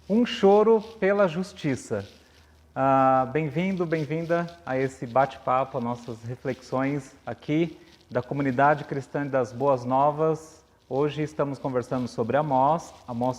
Um choro pela justiça. Bem-vindo, bem-vinda a esse bate-papo, a nossas reflexões aqui da Comunidade Cristã das Boas Novas. Hoje estamos conversando sobre Amós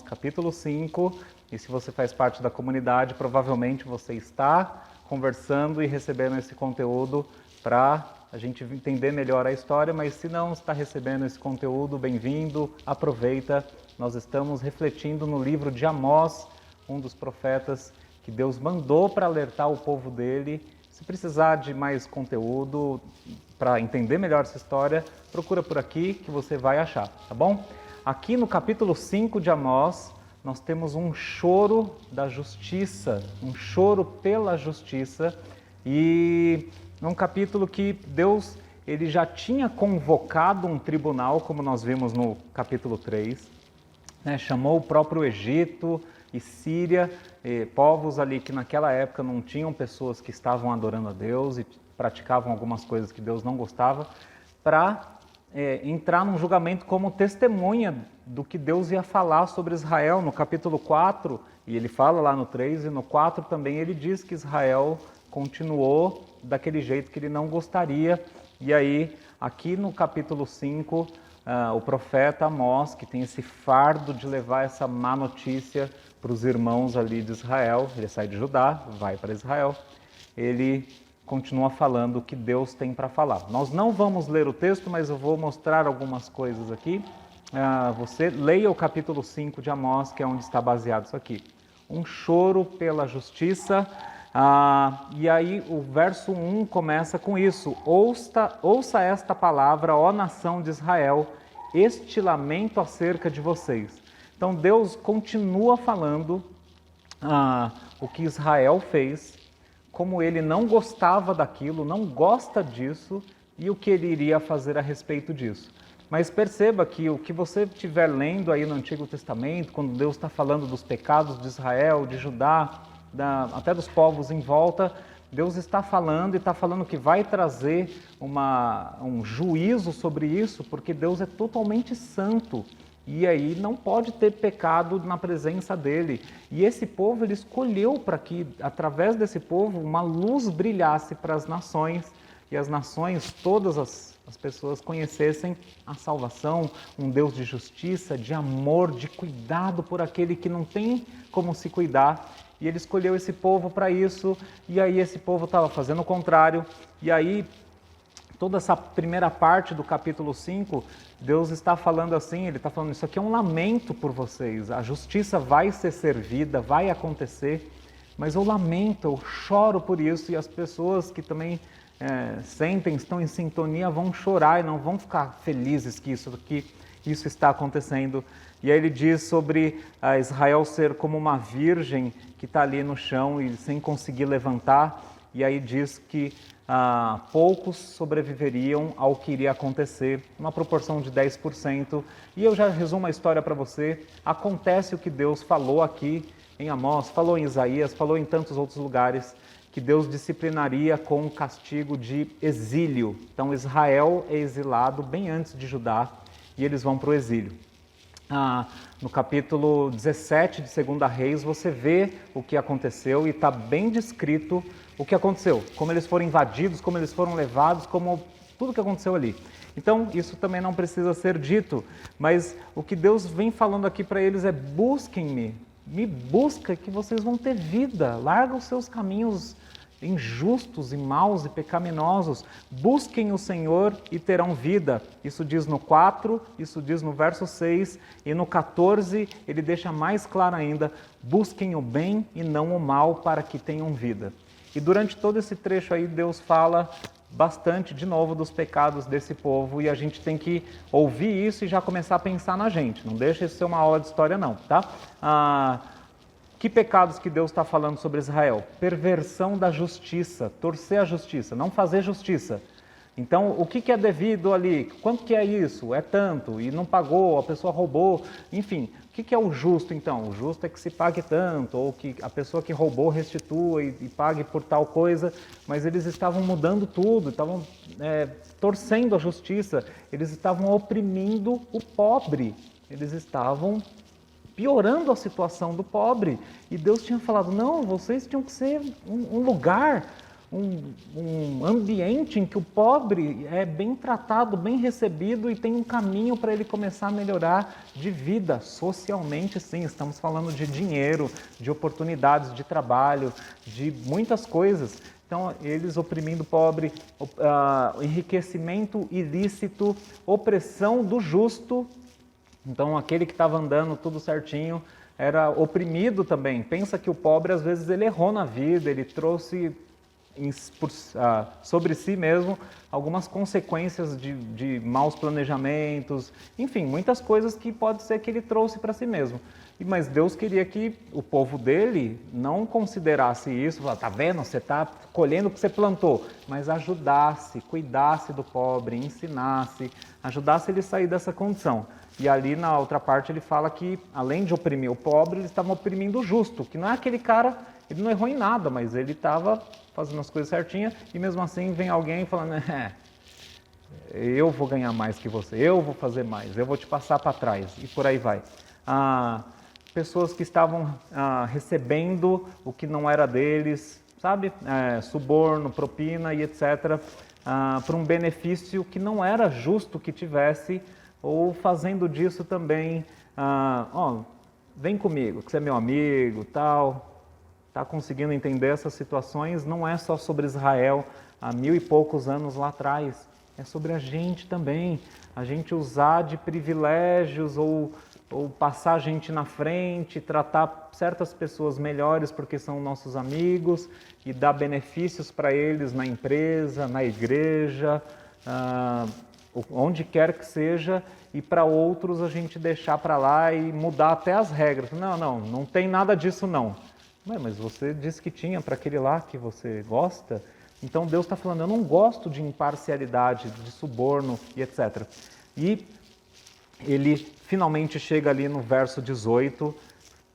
capítulo 5, e se você faz parte da comunidade, provavelmente você está conversando e recebendo esse conteúdo para a gente entender melhor a história, mas se não está recebendo esse conteúdo, bem-vindo, aproveita. Nós estamos refletindo no livro de Amós, um dos profetas que Deus mandou para alertar o povo dele. Se precisar de mais conteúdo para entender melhor essa história, procura por aqui que você vai achar, tá bom? Aqui no capítulo 5 de Amós, nós temos um choro da justiça, um choro pela justiça, e é um capítulo que Deus ele já tinha convocado um tribunal, como nós vimos no capítulo 3, né? Chamou o próprio Egito e Síria, povos ali que naquela época não tinham pessoas que estavam adorando a Deus e praticavam algumas coisas que Deus não gostava, para entrar num julgamento como testemunha do que Deus ia falar sobre Israel no capítulo 4, e ele fala lá no 3, e no 4 também ele diz que Israel continuou daquele jeito que ele não gostaria. E aí, aqui no capítulo 5, o profeta Amós, que tem esse fardo de levar essa má notícia para os irmãos ali de Israel, ele sai de Judá, vai para Israel, ele continua falando o que Deus tem para falar. Nós não vamos ler o texto, mas eu vou mostrar algumas coisas aqui. Você leia o capítulo 5 de Amós, que é onde está baseado isso aqui. Um choro pela justiça. E aí o verso 1 começa com isso: ouça esta palavra, ó nação de Israel, este lamento acerca de vocês. Então Deus continua falando o que Israel fez, como ele não gostava daquilo, não gosta disso, e o que ele iria fazer a respeito disso. Mas perceba que o que você estiver lendo aí no Antigo Testamento, quando Deus está falando dos pecados de Israel, de Judá, até dos povos em volta, Deus está falando, e está falando que vai trazer um juízo sobre isso, porque Deus é totalmente santo, e aí não pode ter pecado na presença dele. E esse povo, ele escolheu para que, através desse povo, uma luz brilhasse para as nações, e as nações, todas as pessoas conhecessem a salvação, um Deus de justiça, de amor, de cuidado por aquele que não tem como se cuidar. E ele escolheu esse povo para isso, e aí esse povo estava fazendo o contrário. E aí, toda essa primeira parte do capítulo 5, Deus está falando assim, ele está falando, isso aqui é um lamento por vocês, a justiça vai ser servida, vai acontecer, mas eu lamento, eu choro por isso, e as pessoas que também sentem, estão em sintonia, vão chorar e não vão ficar felizes que isso está acontecendo. E aí ele diz sobre Israel ser como uma virgem que está ali no chão e sem conseguir levantar, e aí diz que poucos sobreviveriam ao que iria acontecer, uma proporção de 10%. E eu já resumo a história para você. Acontece o que Deus falou aqui em Amós, falou em Isaías, falou em tantos outros lugares, que Deus disciplinaria com o castigo de exílio. Então Israel é exilado bem antes de Judá, e eles vão para o exílio. No capítulo 17 de 2 Reis, você vê o que aconteceu, e está bem descrito o que aconteceu, como eles foram invadidos, como eles foram levados, como tudo que aconteceu ali. Então, isso também não precisa ser dito, mas o que Deus vem falando aqui para eles é: busquem-me, me busca que vocês vão ter vida, larga os seus caminhos injustos e maus e pecaminosos, busquem o Senhor e terão vida. Isso diz no 4, isso diz no verso 6, e no 14 ele deixa mais claro ainda: busquem o bem e não o mal para que tenham vida. E durante todo esse trecho aí Deus fala bastante de novo dos pecados desse povo, e a gente tem que ouvir isso e já começar a pensar na gente, não deixa isso ser uma aula de história não, tá? Que pecados que Deus está falando sobre Israel? Perversão da justiça, torcer a justiça, não fazer justiça. Então, o que é devido ali? Quanto que é isso? É tanto, e não pagou, a pessoa roubou, enfim. O que é o justo, então? O justo é que se pague tanto, ou que a pessoa que roubou restitua e pague por tal coisa, mas eles estavam mudando tudo, estavam torcendo a justiça, eles estavam oprimindo o pobre, eles estavam piorando a situação do pobre. E Deus tinha falado, não, vocês tinham que ser um lugar, um ambiente em que o pobre é bem tratado, bem recebido e tem um caminho para ele começar a melhorar de vida, socialmente sim. Estamos falando de dinheiro, de oportunidades de trabalho, de muitas coisas. Então, eles oprimindo o pobre, enriquecimento ilícito, opressão do justo. Então, aquele que estava andando tudo certinho era oprimido também. Pensa que o pobre, às vezes, ele errou na vida, ele trouxe sobre si mesmo algumas consequências de maus planejamentos, enfim, muitas coisas que pode ser que ele trouxe para si mesmo. Mas Deus queria que o povo dele não considerasse isso, falasse, tá vendo, você está colhendo o que você plantou, mas ajudasse, cuidasse do pobre, ensinasse, ajudasse ele a sair dessa condição. E ali na outra parte ele fala que, além de oprimir o pobre, eles estavam oprimindo o justo, que não é aquele cara, ele não errou em nada, mas ele estava fazendo as coisas certinhas, e mesmo assim vem alguém falando, eu vou ganhar mais que você, eu vou fazer mais, eu vou te passar para trás, e por aí vai. Pessoas que estavam recebendo o que não era deles, sabe? Suborno, propina e etc., para um benefício que não era justo que tivesse, ou fazendo disso também, vem comigo, que você é meu amigo, tal. Está conseguindo entender essas situações? Não é só sobre Israel há 1000 e poucos anos lá atrás, é sobre a gente também. A gente usar de privilégios ou passar a gente na frente, tratar certas pessoas melhores porque são nossos amigos e dar benefícios para eles na empresa, na igreja, onde quer que seja, e para outros a gente deixar para lá e mudar até as regras. Não tem nada disso não. Mas você disse que tinha para aquele lá que você gosta. Então Deus está falando, eu não gosto de imparcialidade, de suborno e etc. E ele finalmente chega ali no verso 18,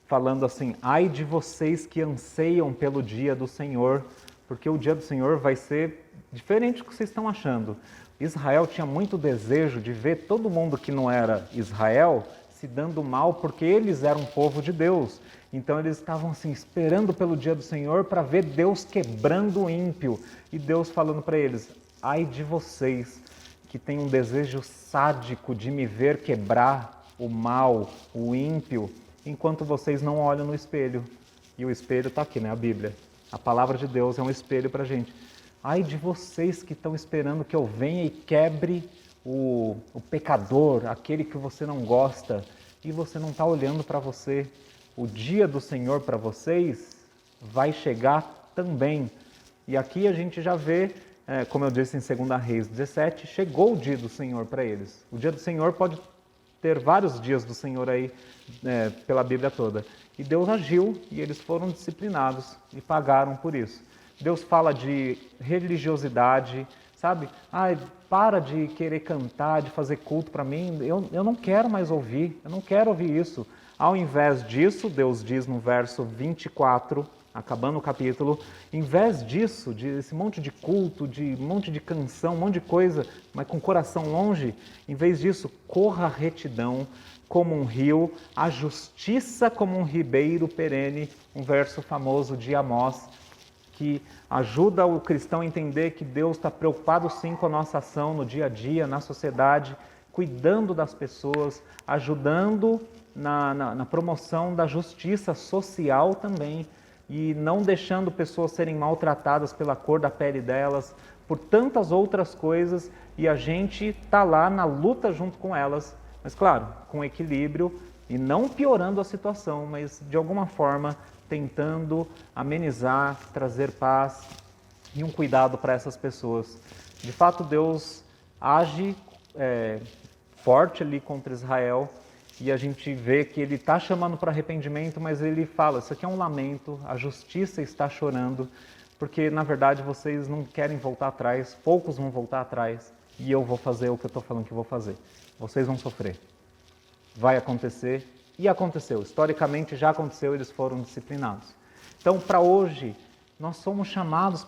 falando assim, ai de vocês que anseiam pelo dia do Senhor, porque o dia do Senhor vai ser diferente do que vocês estão achando. Israel tinha muito desejo de ver todo mundo que não era Israel se dando mal, porque eles eram povo de Deus. Então eles estavam assim, esperando pelo dia do Senhor para ver Deus quebrando o ímpio. E Deus falando para eles, ai de vocês que têm um desejo sádico de me ver quebrar o mal, o ímpio, enquanto vocês não olham no espelho. E o espelho está aqui, né? A Bíblia. A palavra de Deus é um espelho para a gente. Ai de vocês que estão esperando que eu venha e quebre o pecador, aquele que você não gosta, e você não está olhando para você. O dia do Senhor para vocês vai chegar também. E aqui a gente já vê, como eu disse em 2 Reis 17, chegou o dia do Senhor para eles. O dia do Senhor pode ter vários dias do Senhor aí pela Bíblia toda. E Deus agiu e eles foram disciplinados e pagaram por isso. Deus fala de religiosidade, sabe? Para de querer cantar, de fazer culto para mim. Eu não quero mais ouvir, eu não quero ouvir isso. Ao invés disso, Deus diz no verso 24, acabando o capítulo, em vez disso, de esse monte de culto, de um monte de canção, um monte de coisa, mas com o coração longe, em vez disso, corra a retidão como um rio, a justiça como um ribeiro perene, um verso famoso de Amós, que ajuda o cristão a entender que Deus está preocupado sim com a nossa ação no dia a dia, na sociedade, cuidando das pessoas, ajudando na promoção da justiça social também, e não deixando pessoas serem maltratadas pela cor da pele delas, por tantas outras coisas, e a gente está lá na luta junto com elas, mas claro, com equilíbrio e não piorando a situação, mas de alguma forma tentando amenizar, trazer paz e um cuidado para essas pessoas. De fato, Deus age forte ali contra Israel, e a gente vê que ele está chamando para arrependimento, mas ele fala, isso aqui é um lamento, a justiça está chorando, porque na verdade vocês não querem voltar atrás, poucos vão voltar atrás, e eu vou fazer o que eu estou falando que vou fazer. Vocês vão sofrer. Vai acontecer, e aconteceu. Historicamente já aconteceu, eles foram disciplinados. Então, para hoje, nós somos chamados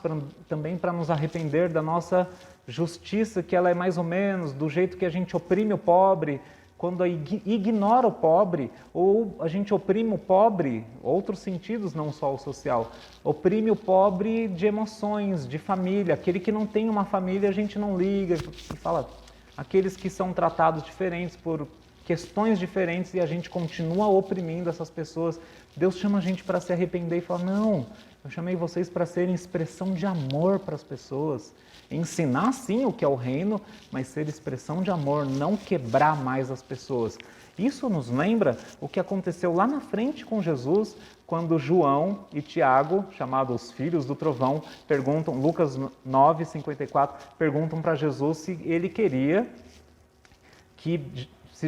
também para nos arrepender da nossa justiça, que ela é mais ou menos do jeito que a gente oprime o pobre, quando ignora o pobre, ou a gente oprime o pobre, outros sentidos, não só o social, oprime o pobre de emoções, de família, aquele que não tem uma família a gente não liga, e fala, aqueles que são tratados diferentes por questões diferentes e a gente continua oprimindo essas pessoas. Deus chama a gente para se arrepender e fala, não, eu chamei vocês para serem expressão de amor para as pessoas. Ensinar sim o que é o reino, mas ser expressão de amor, não quebrar mais as pessoas. Isso nos lembra o que aconteceu lá na frente com Jesus, quando João e Tiago, chamados os filhos do trovão, perguntam, Lucas 9:54, perguntam para Jesus se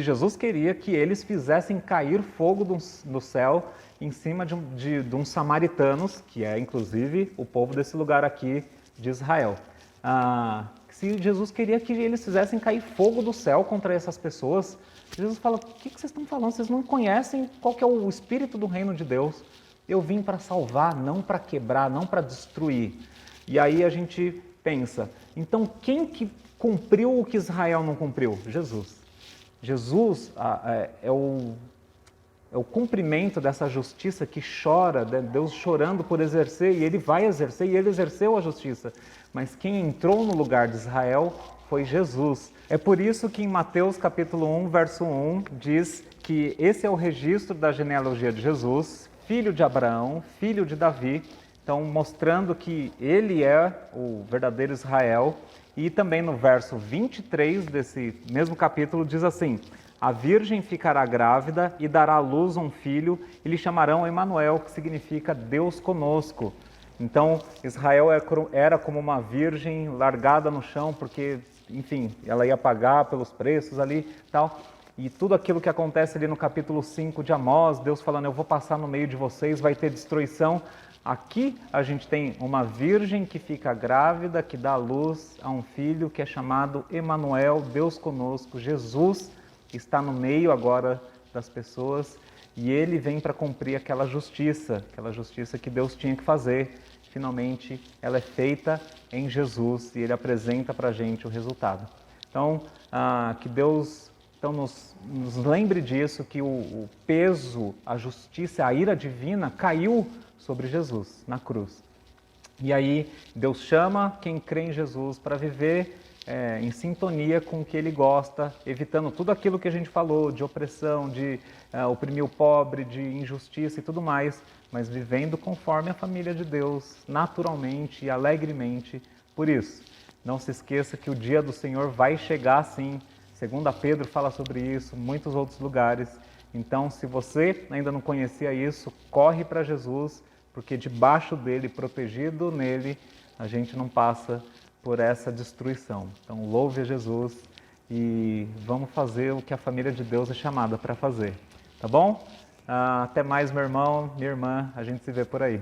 Jesus queria que eles fizessem cair fogo do céu em cima de uns samaritanos, que é inclusive o povo desse lugar aqui de Israel. Se Jesus queria que eles fizessem cair fogo do céu contra essas pessoas, Jesus fala, o que vocês estão falando? Vocês não conhecem qual que é o espírito do reino de Deus. Eu vim para salvar, não para quebrar, não para destruir. E aí a gente pensa, então quem que cumpriu o que Israel não cumpriu? Jesus. Jesus é o cumprimento dessa justiça que chora, Deus chorando por exercer, e ele vai exercer, e ele exerceu a justiça. Mas quem entrou no lugar de Israel foi Jesus. É por isso que em Mateus capítulo 1, verso 1, diz que esse é o registro da genealogia de Jesus, filho de Abraão, filho de Davi, então mostrando que ele é o verdadeiro Israel. E também no verso 23 desse mesmo capítulo diz assim, a virgem ficará grávida e dará à luz um filho e lhe chamarão Emanuel, que significa Deus conosco. Então, Israel era como uma virgem largada no chão, porque, enfim, ela ia pagar pelos preços ali e tal. E tudo aquilo que acontece ali no capítulo 5 de Amós, Deus falando, eu vou passar no meio de vocês, vai ter destruição. Aqui a gente tem uma virgem que fica grávida, que dá luz a um filho que é chamado Emanuel, Deus conosco. Jesus está no meio agora das pessoas e ele vem para cumprir aquela justiça que Deus tinha que fazer. Finalmente, ela é feita em Jesus e ele apresenta para a gente o resultado. Então, que Deus nos lembre disso, que o peso, a justiça, a ira divina caiu sobre Jesus na cruz. E aí Deus chama quem crê em Jesus para viver em sintonia com o que Ele gosta, evitando tudo aquilo que a gente falou, de opressão, de oprimir o pobre, de injustiça e tudo mais, mas vivendo conforme a família de Deus, naturalmente e alegremente. Por isso, não se esqueça que o dia do Senhor vai chegar sim. 2 Pedro fala sobre isso, muitos outros lugares. Então, se você ainda não conhecia isso, corre para Jesus, porque debaixo dele, protegido nele, a gente não passa por essa destruição. Então, louve a Jesus e vamos fazer o que a família de Deus é chamada para fazer. Tá bom? Até mais, meu irmão, minha irmã. A gente se vê por aí.